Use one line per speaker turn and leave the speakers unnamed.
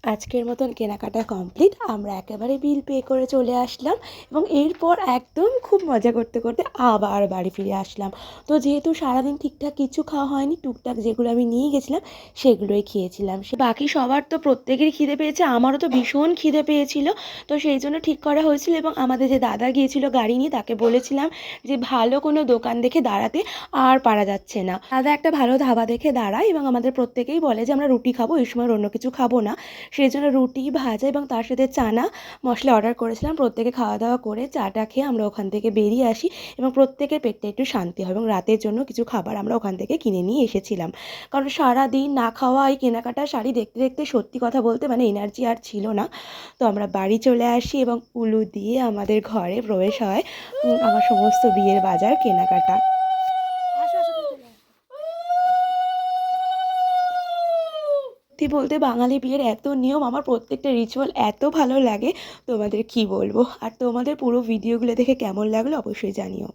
আজকের মতন কেনাকাটা কমপ্লিট। আমরা একেবারে বিল পে করে চলে আসলাম এবং এরপর একদম খুব মজা করতে করতে আবার বাড়ি ফিরে আসলাম। তো যেহেতু সারাদিন ঠিকঠাক কিছু খাওয়া হয়নি, টুকটাক যেগুলো আমি নিয়ে গেছিলাম সেগুলোই খেয়েছিলাম। বাকি সবার তো প্রত্যেকেরই খিদে পেয়েছে, আমারও তো ভীষণ খিদে পেয়েছিল। তো সেই জন্য ঠিক করা হয়েছিল এবং আমাদের যে দাদা গিয়েছিল গাড়ি নিয়ে তাকে বলেছিলাম যে ভালো কোনো দোকান দেখে দাঁড়াতে, আর পারা যাচ্ছে না। দাদা একটা ভালো ধাবা দেখে দাঁড়ায় এবং আমাদের প্রত্যেকেই বলে যে আমরা রুটি খাবো, এই সময় অন্য কিছু খাবো না। সেই জন্য রুটি ভাজা এবং তার সাথে চানা মশলা অর্ডার করেছিলাম। প্রত্যেকে খাওয়া দাওয়া করে চাটা খেয়ে আমরা ওখান থেকে বেরিয়ে আসি এবং প্রত্যেকের পেটটা একটু শান্তি হয় এবং রাতের জন্য কিছু খাবার আমরা ওখান থেকে কিনে নিয়ে এসেছিলাম। কারণ সারাদিন না খাওয়া এই কেনাকাটা শাড়ি দেখতে দেখতে সত্যি কথা বলতে এনার্জি আর ছিল না। তো আমরা বাড়ি চলে আসি এবং উলু দিয়ে আমাদের ঘরে প্রবেশ হয় আমার সমস্ত বিয়ের বাজার কেনাকাটা। সত্যি বলতে বাঙালি বিয়ের এত নিয়ম, আমার প্রত্যেকটা রিচুয়াল এত ভালো লাগে, তোমাদের কি বলবো। আর তোমাদের পুরো ভিডিওগুলো দেখে কেমন লাগলো অবশ্যই জানিও।